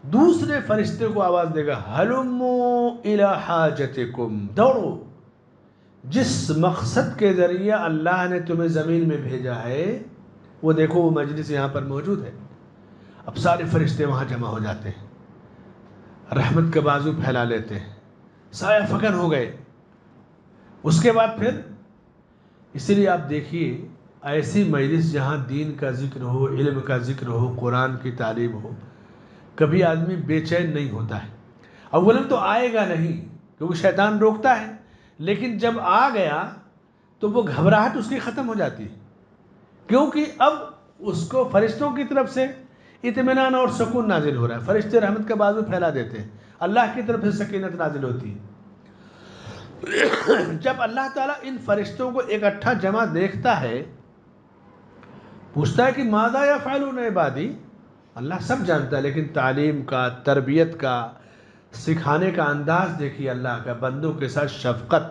دوسرے فرشتے کو آواز دے گا، ہلموا الی حاجتکم، دوڑو، جس مقصد کے ذریعے اللہ نے تمہیں زمین میں بھیجا ہے وہ دیکھو، وہ مجلس یہاں پر موجود ہے۔ اب سارے فرشتے وہاں جمع ہو جاتے ہیں، رحمت کے بازو پھیلا لیتے ہیں، سایہ فکن ہو گئے۔ اس کے بعد پھر اسی لیے آپ دیکھیے ایسی مجلس جہاں دین کا ذکر ہو، علم کا ذکر ہو، قرآن کی تعلیم ہو، کبھی آدمی بے چین نہیں ہوتا ہے۔ اولاً تو آئے گا نہیں کیونکہ شیطان روکتا ہے، لیکن جب آ گیا تو وہ گھبراہٹ اس کی ختم ہو جاتی ہے، کیونکہ اب اس کو فرشتوں کی طرف سے اطمینان اور سکون نازل ہو رہا ہے، فرشتے رحمت کا بازو پھیلا دیتے ہیں، اللہ کی طرف سے سکینت نازل ہوتی ہے۔ جب اللہ تعالیٰ ان فرشتوں کو اکٹھا جمع دیکھتا ہے، پوچھتا ہے کہ ماذا یفعلون عبادی، اللہ سب جانتا ہے، لیکن تعلیم کا، تربیت کا، سکھانے کا انداز دیکھیے اللہ کا، بندوں کے ساتھ شفقت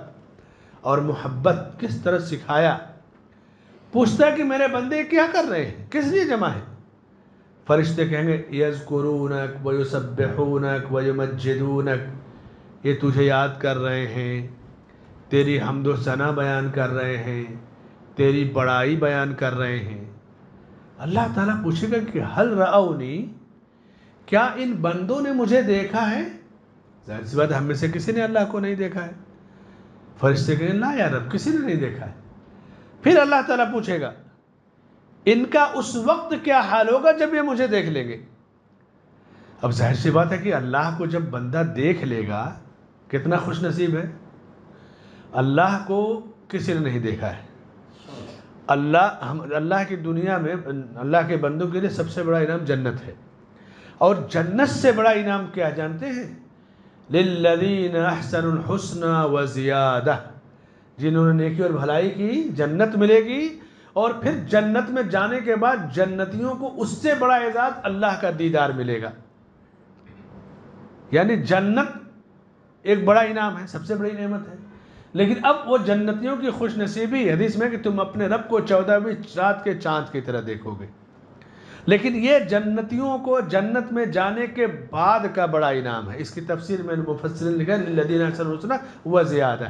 اور محبت کس طرح سکھایا۔ پوچھتا ہے کہ میرے بندے کیا کر رہے ہیں، کس لیے جمع ہیں؟ فرشتے کہیں گے یذکرونک ویسبحونک ویمجدونک، یہ تجھے یاد کر رہے ہیں، تیری حمد و ثنا بیان کر رہے ہیں، تیری بڑائی بیان کر رہے ہیں۔ اللہ تعالیٰ پوچھے گا کہ حل رأونی، کیا ان بندوں نے مجھے دیکھا ہے؟ ظاہر سی بات ہم میں سے کسی نے اللہ کو نہیں دیکھا ہے۔ فرشتے کہیں لا یا رب، کسی نے نہیں دیکھا ہے۔ پھر اللہ تعالیٰ پوچھے گا ان کا اس وقت کیا حال ہوگا جب یہ مجھے دیکھ لیں گے؟ اب ظاہر سی بات ہے کہ اللہ کو جب بندہ دیکھ لے گا کتنا خوش نصیب ہے۔ اللہ کو کسی نے نہیں دیکھا ہے۔ اللہ کی دنیا میں اللہ کے بندوں کے لیے سب سے بڑا انعام جنت ہے، اور جنت سے بڑا انعام کیا جانتے ہیں؟ للذین احسنوا الحسنى وزیادہ، جنہوں نے نیکی اور بھلائی کی جنت ملے گی، اور پھر جنت میں جانے کے بعد جنتیوں کو اس سے بڑا اعزاز اللہ کا دیدار ملے گا۔ یعنی جنت ایک بڑا انعام ہے، سب سے بڑی نعمت ہے، لیکن اب وہ جنتیوں کی خوش نصیبی حدیث میں کہ تم اپنے رب کو 14ویں رات کے چاند کی طرح دیکھو گے، لیکن یہ جنتیوں کو جنت میں جانے کے بعد کا بڑا انعام ہے۔ اس کی تفسیر میں مفسرین نے لکھا ہے للذین احسنوا الحسنى وزیادہ،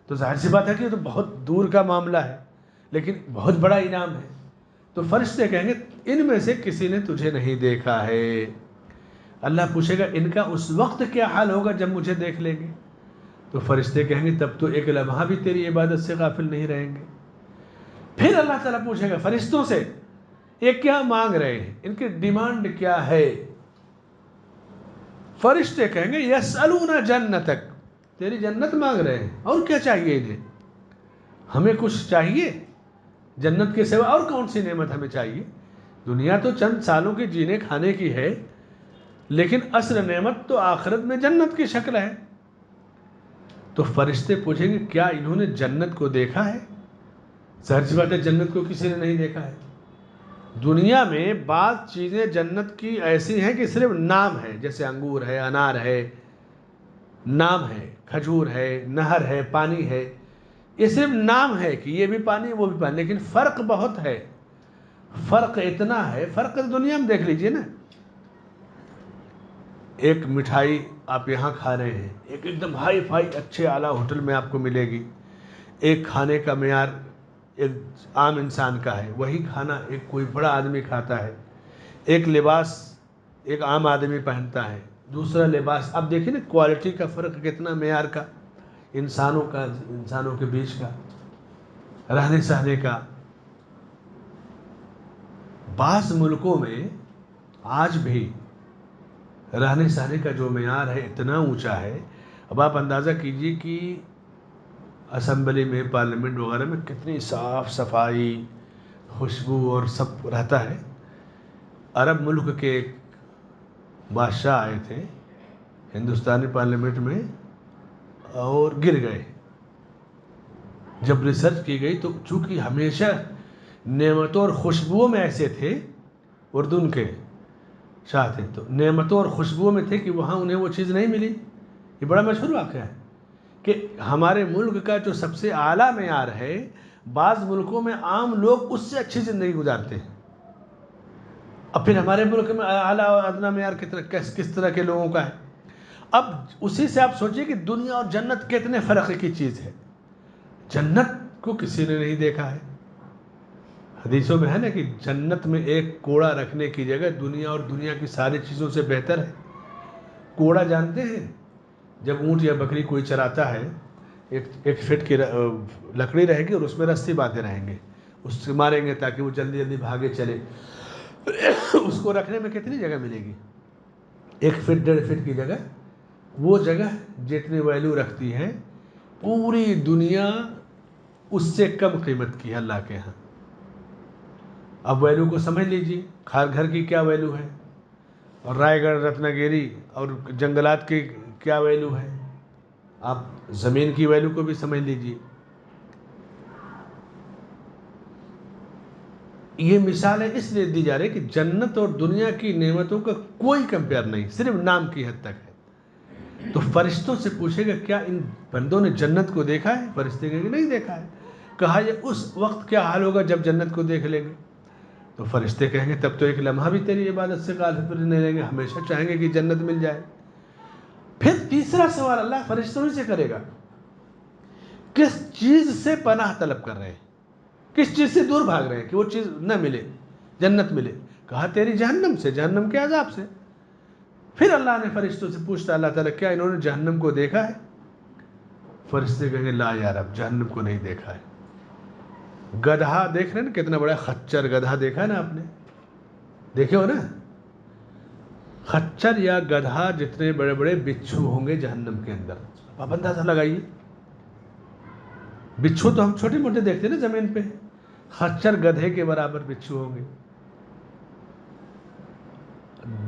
تو ظاہر سی بات ہے کہ یہ تو بہت دور کا معاملہ ہے، لیکن بہت بڑا انعام ہے۔ تو فرشتے کہیں گے ان میں سے کسی نے تجھے نہیں دیکھا ہے۔ اللہ پوچھے گا ان کا اس وقت کیا حال ہوگا جب مجھے دیکھ لیں گے؟ تو فرشتے کہیں گے تب تو ایک لمحہ بھی تیری عبادت سے غافل نہیں رہیں گے۔ پھر اللہ تعالیٰ پوچھے گا فرشتوں سے یہ کیا مانگ رہے ہیں، ان کی ڈیمانڈ کیا ہے؟ فرشتے کہیں گے یسألون جنتک، تیری جنت مانگ رہے ہیں، اور کیا چاہیے انہیں؟ ہمیں کچھ چاہیے جنت کے سوا؟ اور کون سی نعمت ہمیں چاہیے؟ دنیا تو چند سالوں کی جینے کھانے کی ہے، لیکن اصل نعمت تو آخرت میں جنت کی شکل ہے۔ تو فرشتے پوچھیں گے کیا انہوں نے جنت کو دیکھا ہے؟ ظاہر سی بات ہے جنت کو کسی نے نہیں دیکھا ہے۔ دنیا میں بعض چیزیں جنت کی ایسی ہیں کہ صرف نام ہے، جیسے انگور ہے، انار ہے، نام ہے، کھجور ہے، نہر ہے، پانی ہے، یہ صرف نام ہے کہ یہ بھی پانی وہ بھی پانی، لیکن فرق بہت ہے۔ فرق اتنا ہے، فرق دنیا میں دیکھ لیجئے نا، ایک مٹھائی آپ یہاں کھا رہے ہیں، ایک دم ہائی فائی اچھے اعلیٰ ہوٹل میں آپ کو ملے گی، ایک کھانے کا معیار ایک عام انسان کا ہے، وہی کھانا ایک کوئی بڑا آدمی کھاتا ہے، ایک لباس ایک عام آدمی پہنتا ہے، دوسرا لباس، اب دیکھیں نا کوالٹی کا فرق کتنا، معیار کا، انسانوں کے بیچ کا، رہنے سہنے کا۔ بعض ملکوں میں آج بھی رہنے سہنے کا جو معیار ہے اتنا اونچا ہے، اب آپ اندازہ کیجئے کہ اسمبلی میں، پارلیمنٹ وغیرہ میں کتنی صاف صفائی، خوشبو اور سب رہتا ہے۔ عرب ملک کے ایک بادشاہ آئے تھے ہندوستانی پارلیمنٹ میں اور گر گئے۔ جب ریسرچ کی گئی تو چونکہ ہمیشہ نعمتوں اور خوشبوؤں میں ایسے تھے، اردن کے شاہ تھے، تو نعمتوں اور خوشبوؤں میں تھے کہ وہاں انہیں وہ چیز نہیں ملی۔ یہ بڑا مشہور واقعہ ہے کہ ہمارے ملک کا جو سب سے اعلیٰ معیار ہے، بعض ملکوں میں عام لوگ اس سے اچھی زندگی گزارتے ہیں۔ اب پھر ہمارے ملک میں اعلیٰ اور ادنیٰ معیار کس طرح کے لوگوں کا ہے؟ اب اسی سے آپ سوچئے کہ دنیا اور جنت کتنے فرق کی چیز ہے۔ جنت کو کسی نے نہیں دیکھا ہے۔ حدیثوں میں ہے نا کہ جنت میں ایک کوڑا رکھنے کی جگہ دنیا اور دنیا کی ساری چیزوں سے بہتر ہے۔ کوڑا جانتے ہیں؟ جب اونٹ یا بکری کوئی چراتا ہے، ایک فٹ کی لکڑی رہے گی اور اس میں رسی باندھے رہیں گے، اس سے ماریں گے تاکہ وہ جلدی جلدی بھاگے چلے۔ اس کو رکھنے میں کتنی جگہ ملے گی؟ 1 فٹ 1.5 فٹ کی جگہ، وہ جگہ جتنی ویلیو رکھتی ہے پوری دنیا اس سے کم قیمت کی ہے اللہ کے ہاں۔ اب ویلیو کو سمجھ لیجیے، گھر کی کیا ویلیو ہے، اور رائے گڑھ، رتنا گیری اور جنگلات کی کیا ویلیو ہے، آپ زمین کی ویلیو کو بھی سمجھ لیجیے۔ یہ مثالیں اس لیے دی جا رہی کہ جنت اور دنیا کی نعمتوں کا کوئی کمپیئر نہیں، صرف نام کی حد تک ہے۔ تو فرشتوں سے پوچھے گا کیا ان بندوں نے جنت کو دیکھا ہے؟ فرشتے کہیں گے نہیں دیکھا ہے۔ کہا یہ اس وقت کیا حال ہوگا جب جنت کو دیکھ لیں گے؟ تو فرشتے کہیں گے تب تو ایک لمحہ بھی تیری عبادت سے غافل نہیں رہیں گے، ہمیشہ چاہیں گے کہ جنت مل جائے۔ پھر تیسرا سوال اللہ فرشتوں ہی سے کرے گا، کس چیز سے پناہ طلب کر رہے ہیں، کس چیز سے دور بھاگ رہے ہیں کہ وہ چیز نہ ملے، جنت ملے؟ کہا تیری جہنم سے، جہنم کے عذاب سے۔ پھر اللہ نے فرشتوں سے پوچھتا اللہ تعالیٰ کیا انہوں نے جہنم کو دیکھا ہے؟ فرشتے کہیں گے لا یا رب، جہنم کو نہیں دیکھا ہے۔ گدھا دیکھ رہے ہیں نا، کتنا بڑا خچر گدھا دیکھا ہے نا آپ نے، دیکھے ہو نا؟ خچر یا گدھا جتنے بڑے بڑے بچھو ہوں گے جہنم کے اندر، آپ اندازہ لگائیے۔ بچھو تو ہم چھوٹے موٹے دیکھتے ہیں نا زمین پہ، خچر گدھے کے برابر بچھو ہوں گے۔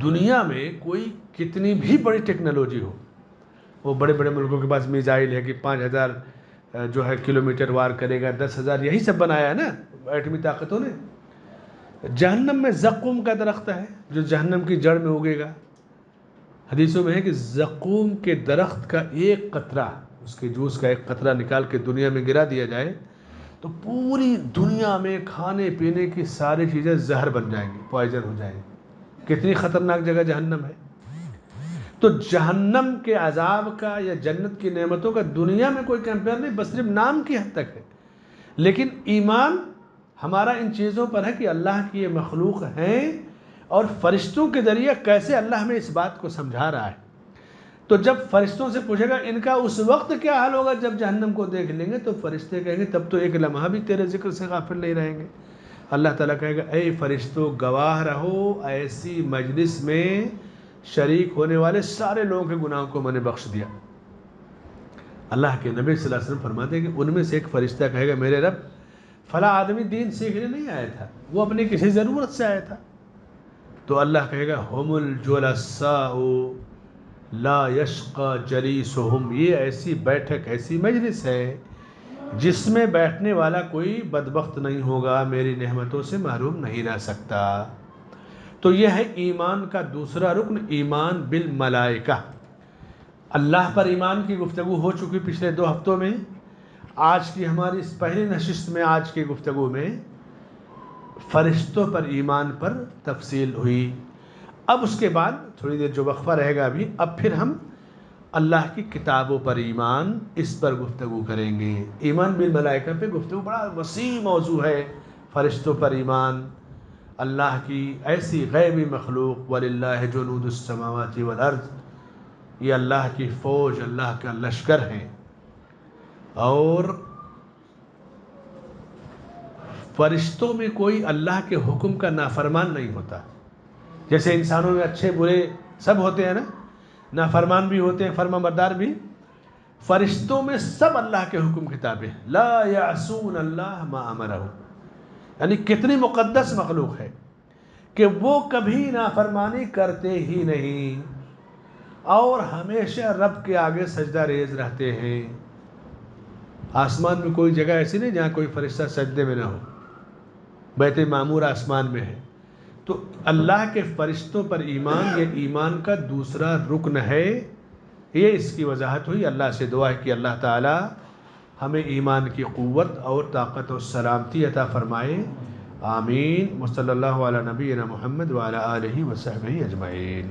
دنیا میں کوئی کتنی بھی بڑی ٹیکنالوجی ہو، وہ بڑے بڑے ملکوں کے پاس میزائل ہے کہ 5000 جو ہے کلومیٹر وار کرے گا، 10,000 یہی سب بنایا ہے نا ایٹمی طاقتوں نے۔ جہنم میں زقوم کا درخت ہے جو جہنم کی جڑ میں اگے گا۔ حدیثوں میں ہے کہ زقوم کے درخت کا ایک قطرہ، اس کے جوس کا ایک قطرہ نکال کے دنیا میں گرا دیا جائے تو پوری دنیا میں کھانے پینے کی ساری چیزیں زہر بن جائیں گی، پوائزن ہو جائیں گی۔ کتنی خطرناک جگہ جہنم ہے۔ تو جہنم کے عذاب کا یا جنت کی نعمتوں کا دنیا میں کوئی کمپیئر نہیں، بس صرف نام کی حد تک ہے۔ لیکن ایمان ہمارا ان چیزوں پر ہے کہ اللہ کی یہ مخلوق ہیں، اور فرشتوں کے ذریعے کیسے اللہ ہمیں اس بات کو سمجھا رہا ہے۔ تو جب فرشتوں سے پوچھے گا ان کا اس وقت کیا حال ہوگا جب جہنم کو دیکھ لیں گے، تو فرشتے کہیں گے تب تو ایک لمحہ بھی تیرے ذکر سے غافل نہیں رہیں گے، اللہ تعالیٰ کہے گا اے فرشتوں گواہ رہو ایسی مجلس میں شریک ہونے والے سارے لوگوں کے گناہوں کو میں نے بخش دیا۔ اللہ کے نبی صلی اللہ علیہ وسلم فرماتے ہیں کہ ان میں سے ایک فرشتہ کہے گا میرے رب فلاں آدمی دین سیکھنے نہیں آیا تھا، وہ اپنی کسی ضرورت سے آیا تھا۔ تو اللہ کہے گا ہم الجلساء لا یشقى جلیسہم، یہ ایسی بیٹھک ایسی مجلس ہے جس میں بیٹھنے والا کوئی بدبخت نہیں ہوگا، میری نعمتوں سے محروم نہیں رہ سکتا۔ تو یہ ہے ایمان کا دوسرا رکن، ایمان بالملائکہ۔ اللہ پر ایمان کی گفتگو ہو چکی پچھلے 2 ہفتوں میں۔ آج کی ہماری اس پہلی نشست میں، آج کی گفتگو میں فرشتوں پر ایمان پر تفصیل ہوئی۔ اب اس کے بعد تھوڑی دیر جو وقفہ رہے گا ابھی، اب پھر ہم اللہ کی کتابوں پر ایمان، اس پر گفتگو کریں گے۔ ایمان بالملائکہ پہ گفتگو بڑا وسیع موضوع ہے۔ فرشتوں پر ایمان، اللہ کی ایسی غیبی مخلوق، وَلِلَّهِ جُنُودُ السَّمَاوَاتِ وَالْأَرْضِ، یہ اللہ کی فوج، اللہ کا لشکر ہے۔ اور فرشتوں میں کوئی اللہ کے حکم کا نافرمان نہیں ہوتا۔ جیسے انسانوں میں اچھے برے سب ہوتے ہیں نا، نافرمان بھی ہوتے ہیں، فرما بردار بھی، فرشتوں میں سب اللہ کے حکم کے تابع ہیں۔ لا یعصون اللہ ما امرہ، یعنی کتنی مقدس مخلوق ہے کہ وہ کبھی نافرمانی کرتے ہی نہیں اور ہمیشہ رب کے آگے سجدہ ریز رہتے ہیں۔ آسمان میں کوئی جگہ ایسی نہیں جہاں کوئی فرشتہ سجدے میں نہ ہو، بیت معمور آسمان میں ہے۔ تو اللہ کے فرشتوں پر ایمان یہ ایمان کا دوسرا رکن ہے۔ یہ اس کی وضاحت ہوئی۔ اللہ سے دعا ہے کہ اللہ تعالی ہمیں ایمان کی قوت اور طاقت اور سلامتی عطا فرمائے، آمین۔ وصلی اللہ علی نبینا محمد وعلی آلہ وصحبہ اجمعین۔